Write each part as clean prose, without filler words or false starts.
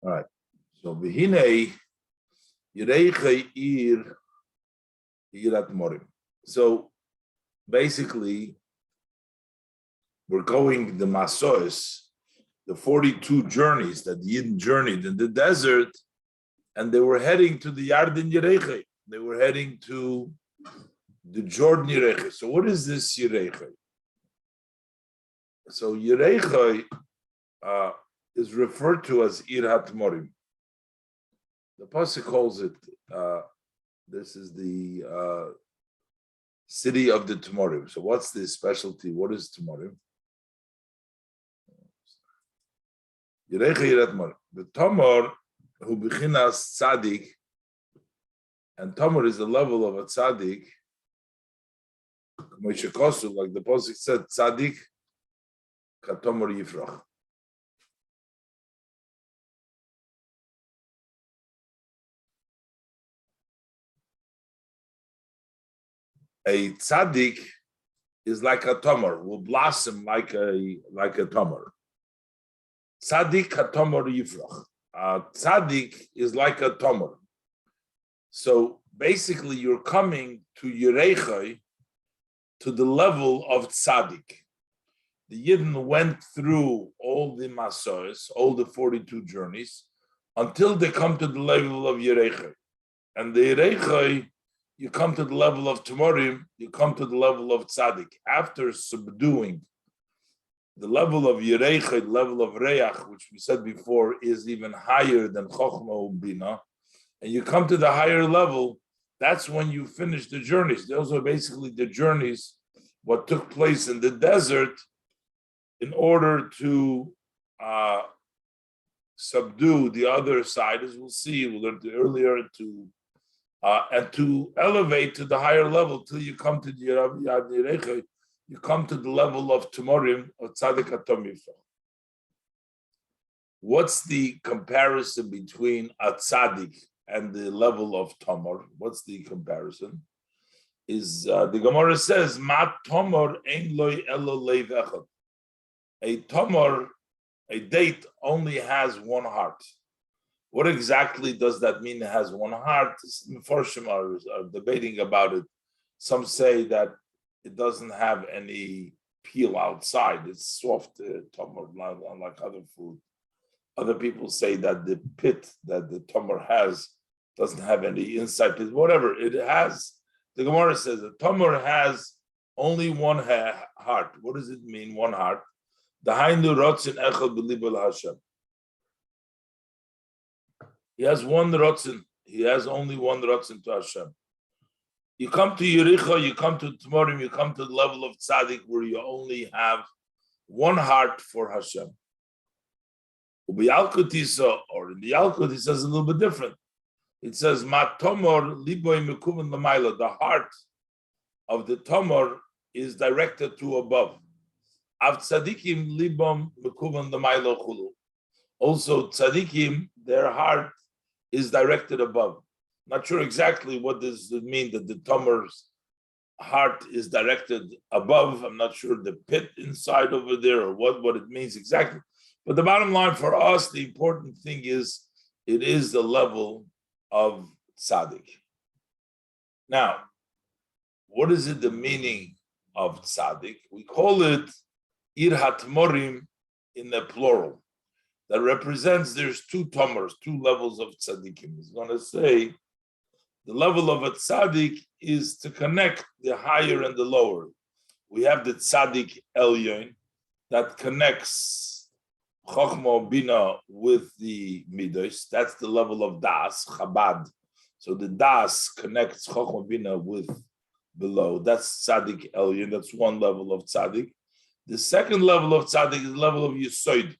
All right. So v'hinei yireichei irat morim. So basically, we're going the Masois, the 42 journeys that the Yidden journeyed in the desert, and they were heading to the Yarden Yereichei. They were heading to the Jordan Yereichei. So what is this Yereichei? So Yereichei is referred to as Ir HaTmorim. The Pasuk calls it, this is the city of the Tmorim. So what's the specialty? What is Tmorim? Yereichei Ir HaTmorim. The Tomor, who bechinas tzaddik, and Tomor is the level of a tzaddik, like the Pasuk said, tzaddik katomor yifrach. A tzaddik is like a tomor, will blossom like a tomor. Tzaddik katomor yifrach. Tzaddik is like a tomor. So basically, you're coming to Yereichei, to the level of tzaddik. The Yidden went through all the Masois, all the 42 journeys, until they come to the level of Yereichei. And the Yereichei, you come to the level of Tmorim, you come to the level of tzaddik. After subduing the level of Yereichei, the level of Reach, which we said before, is even higher than Chochmah or Bina, and you come to the higher level, that's when you finish the journeys. Those are basically the journeys, what took place in the desert in order to subdue the other side, as we'll see, we learned earlier, and to elevate to the higher level till you come to the Yad Yereichei, you come to the level of Tmorim, or Tzaddik Atom Yifrach. What's the comparison between a tzaddik and the level of Tomor? What's the comparison? Is the Gemara says, "Ma Tomor ein loy elo leiv echad." A Tomor, a date, only has one heart. What exactly does that mean? It has one heart. Mefarshim are debating about it. Some say that it doesn't have any peel outside. It's soft Tomor, like other food. Other people say that the pit that the Tomor has doesn't have any inside pit. Whatever it has, the Gemara says that Tomor has only one heart. What does it mean, one heart? Dahainu rotzin echad b'libel Hashem. He has one rotzin. He has only one rotzin to Hashem. You come to Yericho, you come to Tmorim, you come to the level of tzaddik where you only have one heart for Hashem. Or in the Yalkut, it says a little bit different. It says, "Ma tomor liboy mekuven l'mayla." The heart of the tomor is directed to above. Av tzadikim libom mekuven l'mayla chulu. Also, tzadikim, their heart is directed above. Not sure exactly what does it mean that the tomor's heart is directed above. I'm not sure the pit inside over there or what it means exactly. But the bottom line for us, the important thing is, it is the level of tzaddik. Now, what is it the meaning of tzaddik? We call it Ir HaTmorim in the plural. That represents there's two tomors, two levels of tzaddikim. He's going to say the level of a tzaddik is to connect the higher and the lower. We have the tzaddik elyon that connects Chochmah Bina with the Midos. That's the level of Das, Chabad. So the Das connects Chochmah Bina with below. That's Tzaddik Elyon. That's one level of Tzaddik. The second level of Tzaddik is the level of Yesod.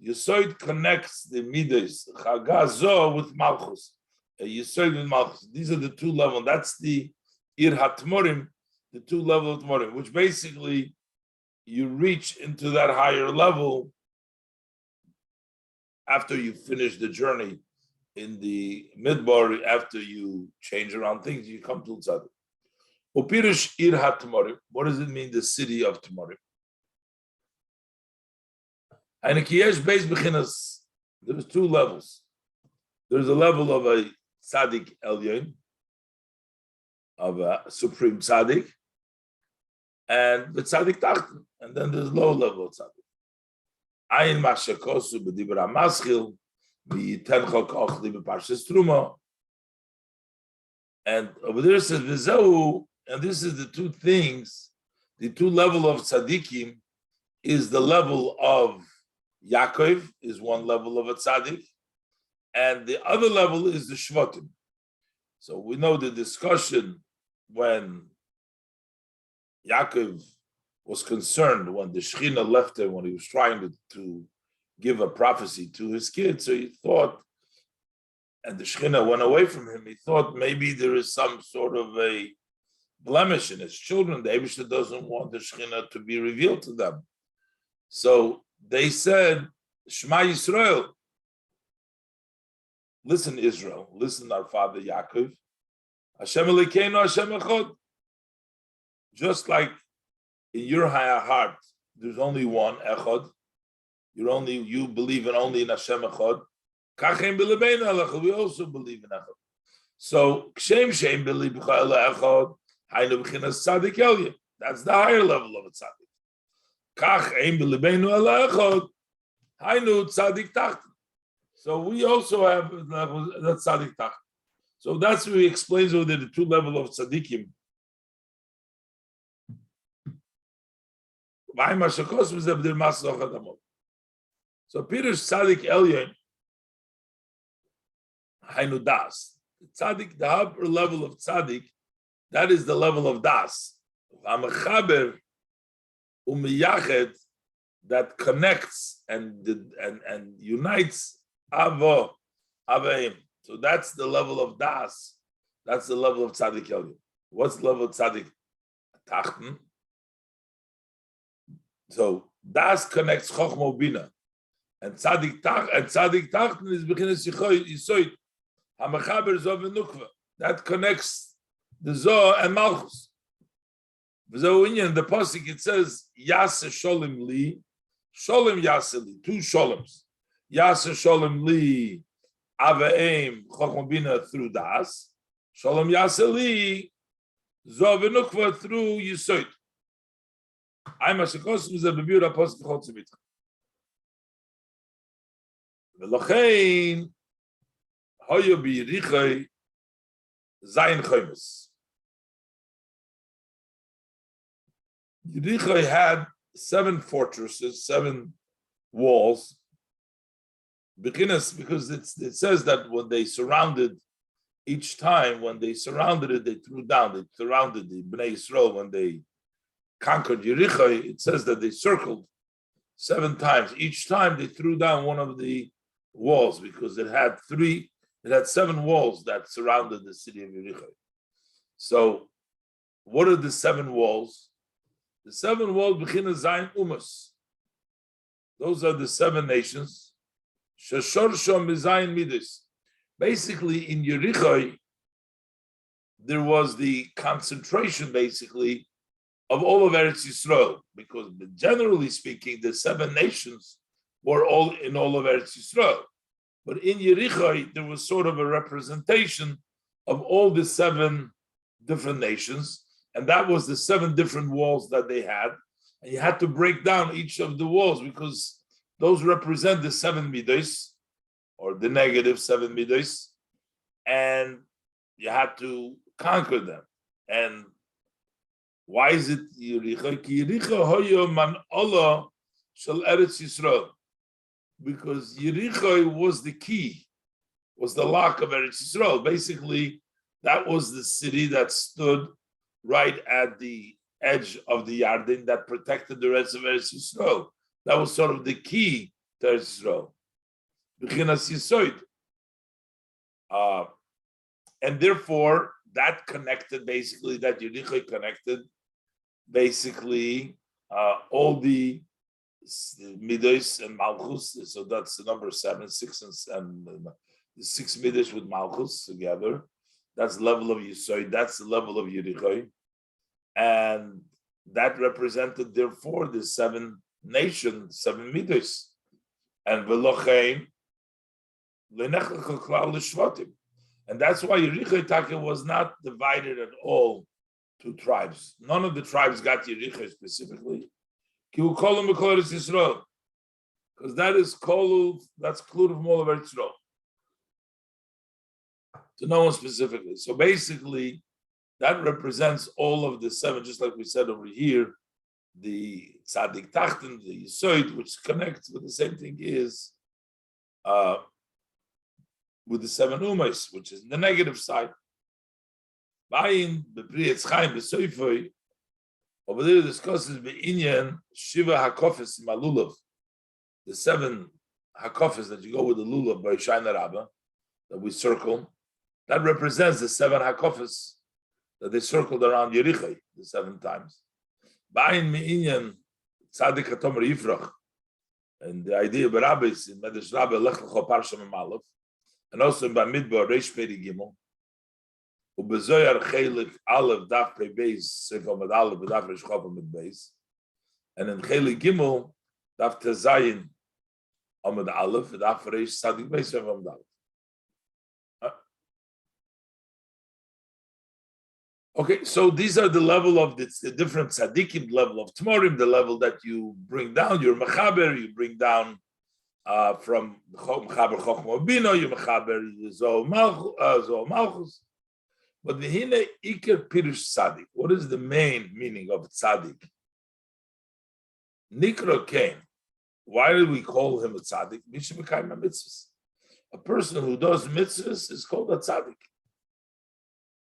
Yesod connects the Midos, Chagazo, with Malchus. Yesod with Malchus. These are the two levels. That's the Ir HaTmorim, the two levels of Tmorim, which basically you reach into that higher level after you finish the journey in the midbar, after you change around things, you come to Tzaddik. Upirish Ir HaTmorim. What does it mean, the city of Tmorim? There's two levels. There's a level of a tzaddik elyon, of a supreme tzaddik, and the tzaddik tachten, and then there's low level of tzaddik. Ayin mashakosu b'dibra maschil, v'yitencho kochli b'parshas truma. And over there it says v'zehu, and this is the two things, the two level of tzaddikim is the level of Yaakov, is one level of a tzaddik, and the other level is the shvatim. So we know the discussion when Yaakov was concerned when the Shekhinah left him, when he was trying to give a prophecy to his kids. So he thought, and the Shekhinah went away from him, he thought maybe there is some sort of a blemish in his children. The Eibusha doesn't want the Shekhinah to be revealed to them. So they said, Shema Yisrael, listen Israel, listen our father Yaakov, Hashem Elokeinu, Hashem Echad. Just like in your higher heart, there's only one Echad. You believe only in Hashem Echad. Kachem b'lebeinu Echad. We also believe in Echad. So Kshem Shem b'libcha ela Echad. Hainu b'chinas tzaddik elyon. That's the higher level of a tzaddik. Kachem b'lebeinu ela Echad. Hainu tzaddik tachten. So we also have that tzaddik tachten. So that's what he explains over there, the two level of tzaddikim. So Peter's tzaddik elyon, hainu das. Tzaddik, the upper level of tzaddik, that is the level of das. Ha'mechaber u'miyached, that connects and unites avo, aveim. So that's the level of das. That's the level of tzaddik elyon. What's the level of tzaddik tachten? So das connects chokhmah bina, and tzaddik tachten is bechinas yisoid. Ha'mechaber zov v'nukva, that connects the zoh and malchus. In the pasuk it says yaseh sholem li, sholem yaseh li, two sholems. Yaseh sholem li aveim chokhmah bina through das, sholem yaseh li zov v'nukva through yisoid. I'm a shekos with a bebir apostle chotzimit. Velochein hoyo b'yirichai zayin chaymus. Yirichai had 7 fortresses, 7 walls. Because it says that when they surrounded, each time when they surrounded it, they threw down. They surrounded the Bnei Yisrael when they conquered Yericho. It says that they circled 7 times. Each time they threw down one of the walls because it had 7 walls that surrounded the city of Yericho. So, what are the 7 walls? The 7 walls, B'china Zayin Umas. Those are the 7 nations. Sheshor Shom Zayin Midas. Basically, in Yericho, there was the concentration, basically, of all of Eretz Yisrael, because generally speaking, the 7 nations were all in all of Eretz Yisrael. But in Yericho, there was sort of a representation of all the 7 different nations, and that was the 7 different walls that they had. And you had to break down each of the walls because those represent the 7 midos, or the negative 7 midos, and you had to conquer them. And why is it Yericho? Ki Yericho hoyo man Allah shel Eretz Yisrael. Because Yericho was the key, was the lock of Eretz Yisrael. Basically, that was the city that stood right at the edge of the Yarden that protected the rest of Eretz Yisrael. That was sort of the key to Eretz Yisrael. B'chinas Yisoid. And therefore, that connected, basically, that Yericho connected, basically, all the Midos and Malchus. So that's the number 7, 6, and the 6 Midos with Malchus together. That's the level of Yisoid. That's the level of Yericho. And that represented, therefore, the 7 nations, 7 Midos. And Velochein, And that's why Yericho Taka was not divided at all to tribes. None of the tribes got Yericho specifically. Because that is Kolu, that's Klud from all of Eretz to no one specifically. So basically, that represents all of the seven, just like we said over here, the Tzadik Tachten, the Yisoid, which connects with the same thing is with the seven Umas, which is the negative side. Bayin, Beprietz Chaim, Besoifoi, over there discusses Be'inyan, Shiva HaKofis Malulav, the seven HaKofis that you go with the Lulav by Shaina Rabbah, that we circle, that represents the seven HaKofis that they circled around Yericho the 7 times. Bayin Me'inyan, Tzadik HaTomer Yifrach, and the idea of rabbis in Medrash Rabbah, Lech Lecho Parsha Memalov, and also in Bamidbar, Reish Peri Gimel, Ubezoyar Chelik Aleph Daf Pei Beis Sefer Med Aleph Daf Reish Chof Med Beis, and in Chelik Gimel Daf Tezayin Amud Aleph Daf Reish Sadik Beis Sefer Med Aleph. Okay, so these are the level of the different tzaddikim, level of tmorim, the level that you bring down. Your mechaber, you bring down from mechaber chochma bina, you mechaber zoh malchus. But the hine iker pirush tzaddik. What is the main meaning of tzaddik? Nikra came. Why do we call him a tzaddik? Mishmekayim mitzvahs. A person who does mitzvahs is called a tzaddik.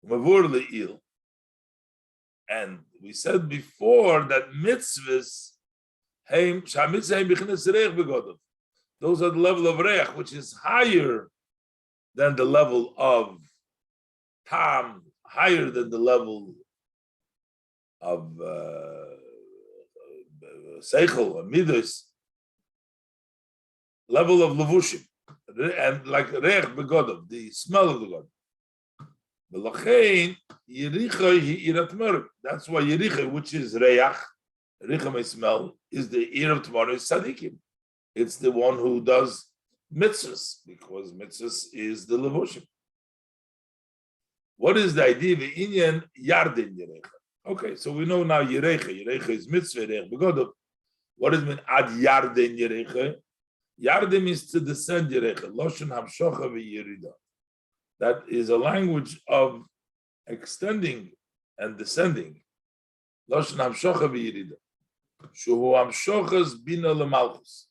Mavur le'il. And we said before that mitzvahs, those are the level of reich, which is higher than the level of tam, higher than the level of seichel, midos, level of levushim, and like reich begodov, the smell of the god. That's why Yericho, which is Reach, Yericho may smell, is the ear of tomorrow is Tzadikim. It's the one who does mitzvahs, because mitzvahs is the levushim. What is the idea of Inyan Yardin Yericho? Okay, so we know now Yericho. Yericho is mitzvah, Reich begodov. What does it mean ad Yardin Yericho? Yardim means to descend Yericho. Loshen Hamshocha v'Yerida. That is a language of extending and descending. Loshen hamshocha v'yirida. Shuhu hamshochas bina lemalchus.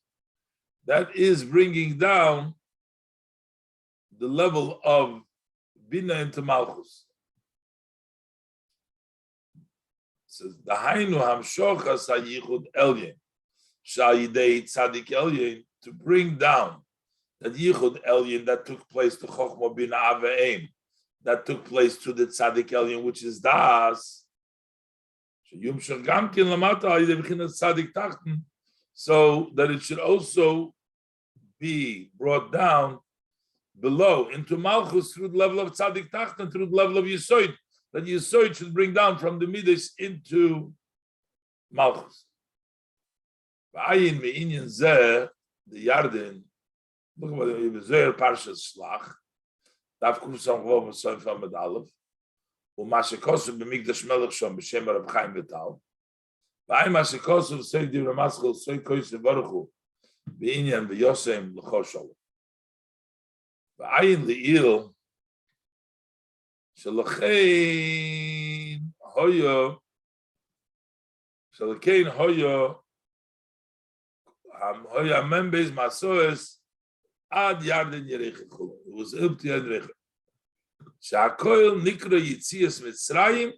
That is bringing down the level of bina into malchus. It says the hainu hamshochas hayichud elyon shayidei tzadik elyon, to bring down that Yichud Elyon that took place to Chochma bin Aveim, that took place to the Tzadik Elyon, which is Das. So that it should also be brought down below into Malchus through the level of Tzadik Tachten, through the level of Yisoid, that Yisoid should bring down from the Midas into Malchus. V'ayin me'inyan zeh, the Yarden. Look at the Zohar Parshas Shlach. Daf Kusam Vov Sofer Med Aleph. U'Mashekosu b'Mikdash Melech Shom b'Shem Rabbi Chaim Vital. V'ay Mashekosu Soy Divrei Maschil Soy Koyse Baruchu b'Inyan v'Yosem L'Choshol. V'ayin Le'il Shalachein Hoyo Hoyo Membez Masoes Ad Yarden Yericho. It was up to Yericho. Shakoil Nikra Yitzias Mitzrayim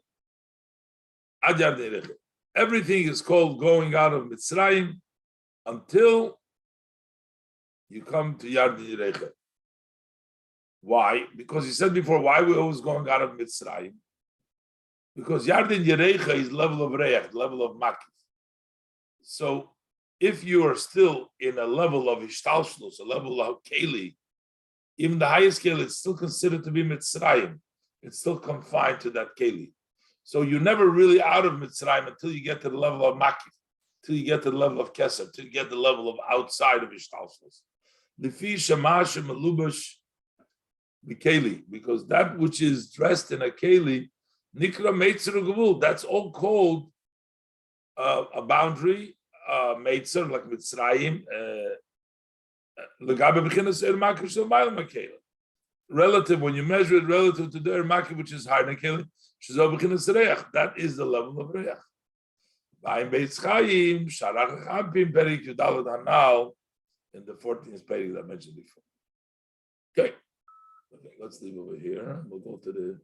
Ad Yarden Yericho. Everything is called going out of Mitzrayim until you come to Yarden Yericho. Why? Because he said before, why we're always going out of Mitzrayim? Because Yarden Yericho is level of Reach, level of Makif. So if you are still in a level of Ishtalshlus, a level of Keli, even the highest Keli, it's still considered to be Mitzrayim. It's still confined to that Keli. So you're never really out of Mitzrayim until you get to the level of Makif, till you get to the level of Keser, till you get to the level of outside of Ishtalshlus. Lifi shamash melubash mikeli, because that which is dressed in a keli, nikra meitzer gevul, that's all called a boundary, meitzer, like Mitzrayim, legabe b'chinas ermakim shel ma'al makeli. Relative, when you measure it relative to the ermakim, which is higher than keli, shezol b'chinas reach, that is the level of reach. V'ayim Beitz Chaim, sharach champim perik yudalad hanal, in the 14th perik that I mentioned before. Okay, let's leave over here. We'll go to the